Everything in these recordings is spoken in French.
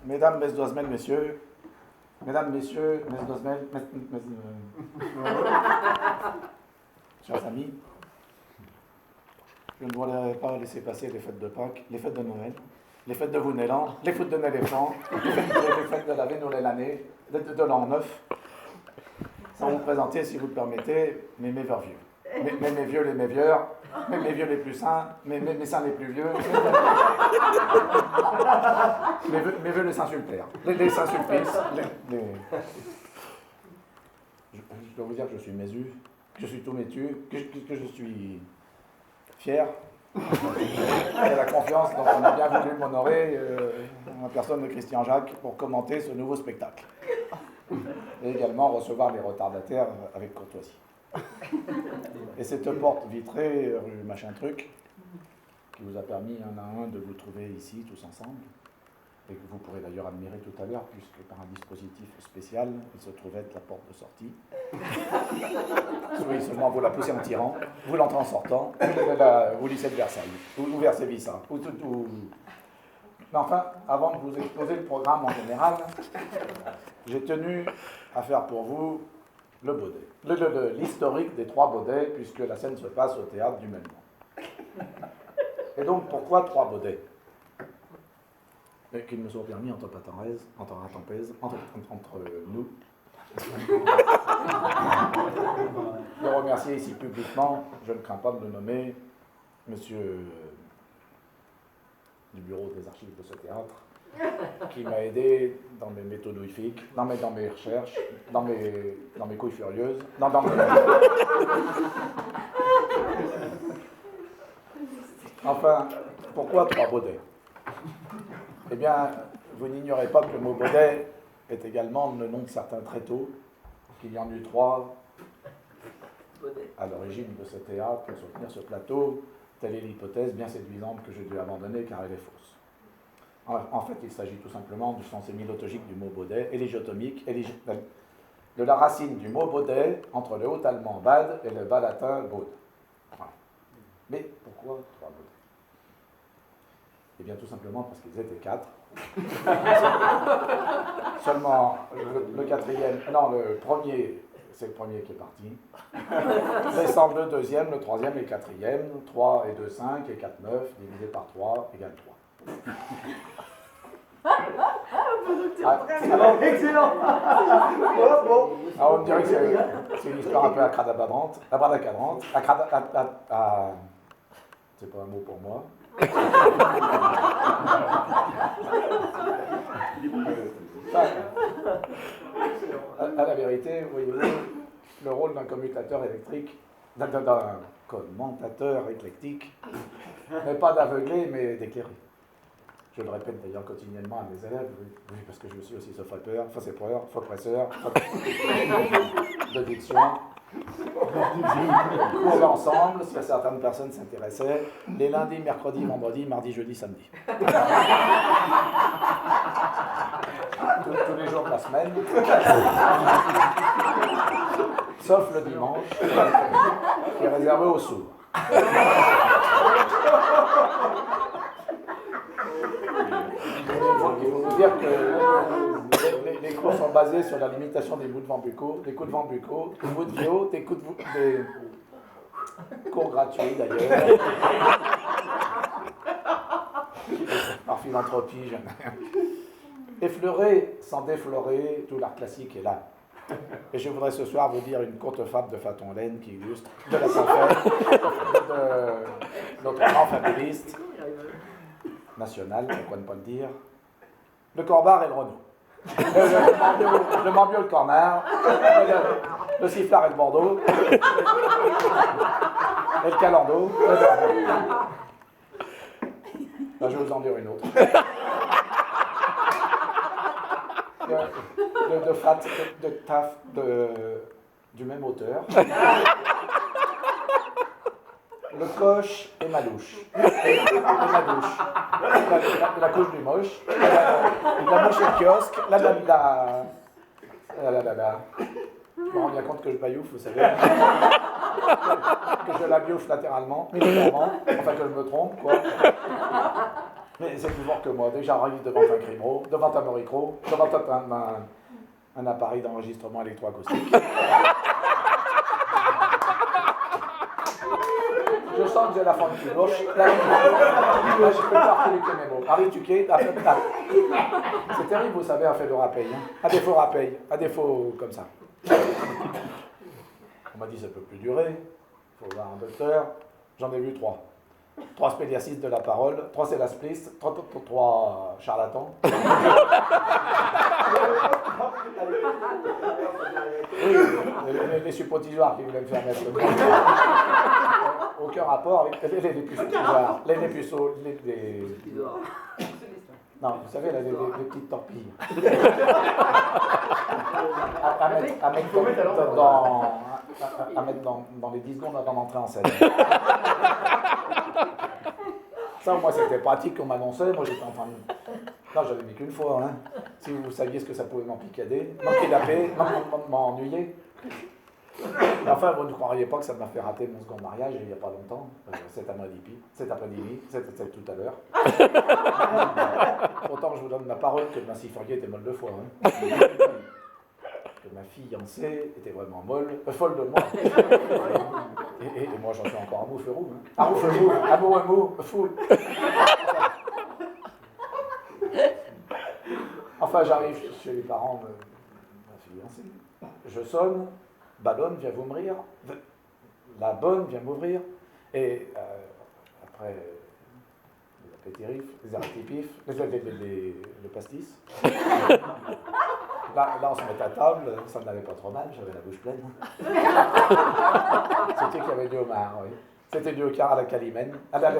Mesdames, mesdemoiselles, messieurs, mesdames, messieurs, mesdemoiselles, chers amis, je ne voudrais pas laisser passer les fêtes de Pâques, les fêtes de Noël, les fêtes de Vounélan, les fêtes de l'éléphant, les fêtes de la nouvelle année, de l'an 9, sans vous présenter, si vous le permettez, mes meilleurs vieux. Mes vieux les meilleurs, mes vieux les plus saints, mes saints les plus vieux, mes vieux les saints sultaires, les saints sulpices. Je dois vous dire que je suis mésu, que je suis tout métu, que je suis fier de la confiance dont on a bien voulu m'honorer en la personne de Christian Jacques pour commenter ce nouveau spectacle. Et également recevoir les retardataires avec courtoisie. Et cette porte vitrée, rue machin truc, qui vous a permis un à un de vous trouver ici tous ensemble, et que vous pourrez d'ailleurs admirer tout à l'heure, puisque par un dispositif spécial, il se trouvait être la porte de sortie. Oui, seulement vous la poussez en tirant, vous l'entrez en sortant, vous lycée de Versailles, ou vers Sévissa, Mais enfin, avant de vous exposer le programme en général, j'ai tenu à faire pour vous le Baudet, l'historique des trois Baudets, puisque la scène se passe au théâtre du même nom. Et donc, pourquoi trois Baudets? Qu'il me soit permis, entre nous, de remercier ici publiquement, je ne crains pas de le nommer, monsieur du bureau des archives de ce théâtre, qui m'a aidé dans mes méthodologiques, dans mes recherches, dans mes couilles furieuses, Enfin, pourquoi trois Baudets? Eh bien, vous n'ignorez pas que le mot Baudet est également le nom de certains tréteaux, qu'il y en eut trois à l'origine de ce théâtre pour soutenir ce plateau. Telle est l'hypothèse bien séduisante que j'ai dû abandonner car elle est fausse. En fait, il s'agit tout simplement du sens hémilotogique du mot Baudet, éligiotomique, de la racine du mot Baudet entre le haut-allemand bad et le bas latin baud. Voilà. Mais pourquoi trois Baudets? Eh bien, tout simplement parce qu'ils étaient quatre. Seulement, le quatrième, non, le premier, c'est le premier qui est parti. Descend le deuxième, le troisième et le quatrième. 3 et 2, 5 et 4, 9, divisé par 3 égale 3. Excellent. Alors, on me dirait que c'est une histoire un peu abracadabrante. C'est pas un mot pour moi. À la vérité, voyez-vous, le rôle d'un commutateur électrique, d'un commentateur éclectique, n'est pas d'aveuglé, mais d'éclairer. Je le répète d'ailleurs quotidiennement à mes élèves, oui, parce que je suis aussi faux-presseur, de diction. Pour l'ensemble, si certaines personnes s'intéressaient, les lundis, mercredis, vendredis, mardi, jeudi, samedi. Tous les jours de la semaine. Sauf le dimanche, qui est réservé aux sourds. Il faut vous dire que les cours sont basés sur la limitation des bouts de vent buccaux, des coups de vent buccaux, des bouts de viaux, des cours gratuits d'ailleurs. Par philanthropie, j'aime. Effleurer sans déflorer, tout l'art classique est là. Et je voudrais ce soir vous dire une courte fable de Faton Laine qui illustre de la synthèse de notre grand fabuliste national, pourquoi ne pas le dire, le Corbard et le Renaud. Le Mambiot, le Cornard, le Sifflard et le Bordeaux, et le Calando. Là, je vais vous en dire une autre. De taf du même auteur. Le coche et ma douche. Et ma douche. La couche du moche. La mouche et le kiosque. Je me rends bien compte que je baillouffe, vous savez. Que je la biouffe latéralement, militairement. Enfin, que je me trompe, quoi. Mais c'est plus fort que moi. Déjà, j'arrive devant un Crimo, devant un Moricro, devant un appareil d'enregistrement électroacoustique. Je sens que j'ai la fente plus gauche. Là, je peux pas articuler mes mots. Articuler, c'est terrible, vous savez, un fait de rappel. Hein. À défaut comme ça. On m'a dit ça peut plus durer. Il faut voir un docteur. J'en ai vu 3. 3 spécialistes de la parole, 3 célasplistes, 3 charlatans. Oui, les suppositoires qui voulaient me faire mettre. Aucun rapport avec les suppositoires. Les non, vous savez, là, les petites torpilles. à mettre dans les 10 secondes avant d'entrer en scène. Ça, moi, c'était pratique qu'on m'annonçait. Moi, j'étais en train de... Non, j'avais mis qu'une fois. Hein. Si vous saviez ce que ça pouvait m'empicader, manquer la paix, m'ennuyer. Mais enfin, vous ne croiriez pas que ça m'a fait rater mon second mariage il n'y a pas longtemps. Cet après-midi, c'était tout à l'heure. Pourtant, je vous donne ma parole que ma siffrier était molle de foi. Hein. Que ma fiancée était vraiment folle de moi. Et moi, j'en suis encore un mou feu roux. Hein. Un mot, fou. Enfin, j'arrive chez les parents de ma fiancée. Je sonne, Ballonne vient m'ouvrir. La bonne vient m'ouvrir. Et après, les apéritifs, les artipifs, le pastis. Là, on se met à table, ça n'allait pas trop mal, j'avais la bouche pleine. C'était qu'il y avait du homard, oui. C'était du homard à la calimène, à la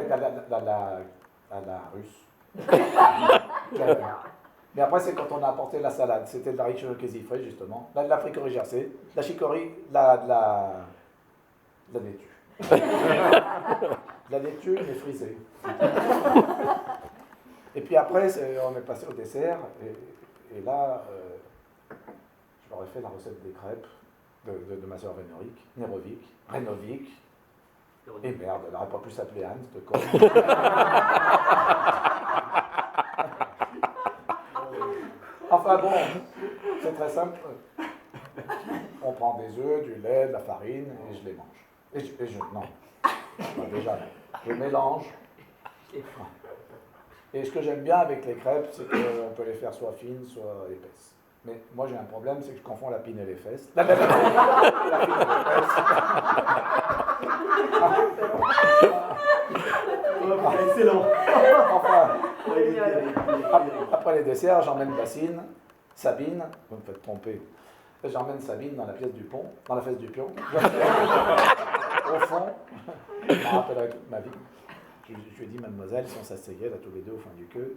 russe. Mais après, c'est quand on a apporté la salade, c'était de la riche quesifrée, justement. Là, de la fricorie gercée, la chicorie, de la laitue. De la laitue, mais frisée. Et puis après, on est passé au dessert, et là... je leur ai fait la recette des crêpes de ma soeur Rénovic. Et merde, elle n'aurait pas pu s'appeler Anne, cette con. Enfin bon, c'est très simple. On prend des œufs, du lait, de la farine, et je les mange. Non, déjà, je mélange. Et ce que j'aime bien avec les crêpes, c'est qu'on peut les faire soit fines, soit épaisses. Mais moi j'ai un problème, c'est que je confonds la pine et les fesses. La pine et les fesses. Excellent. Enfin, après les desserts, j'emmène Sabine, vous me faites tromper. J'emmène Sabine dans la fesse du pion. Au fond, je me rappellerai toute ma vie. Je lui ai dit, mademoiselle, si on s'asseyait là tous les deux au fond du queue.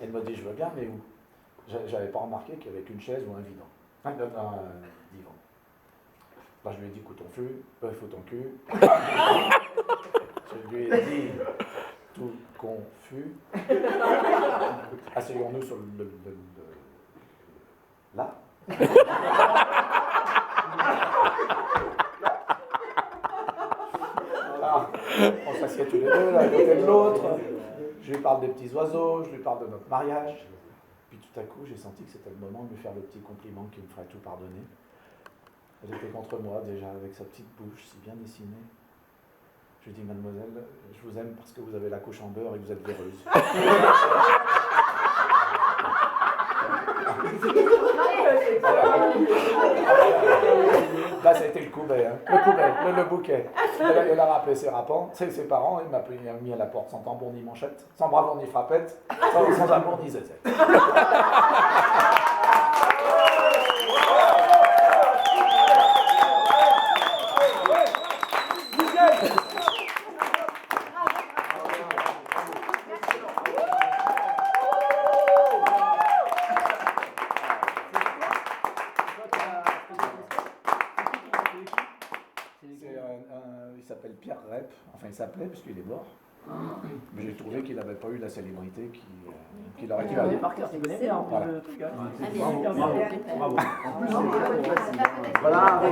Elle m'a dit, je veux bien, mais où? J'avais pas remarqué qu'il y avait qu'une chaise ou un divan. Là, je lui ai dit, faut ton cul. Je lui ai dit, tout confus. Asseyons-nous sur là. Voilà. On s'assied tous les deux, l'un à côté de l'autre. Je lui parle des petits oiseaux, je lui parle de notre mariage. Puis tout à coup, j'ai senti que c'était le moment de lui faire le petit compliment qui me ferait tout pardonner. Elle était contre moi déjà, avec sa petite bouche si bien dessinée. Je lui ai dit, mademoiselle, je vous aime parce que vous avez la couche en beurre et que vous êtes véreuse. Là, ça a été le coubet, hein. Le bouquet. Elle a rappelé ses parents, il m'a mis à la porte sans tambour ni manchette, sans bravoure ni frappette, sans amour ni zézette. Il s'appelait, puisqu'il est mort. Mais j'ai trouvé qu'il n'avait pas eu la célébrité qu'il aurait dû avoir. Voilà.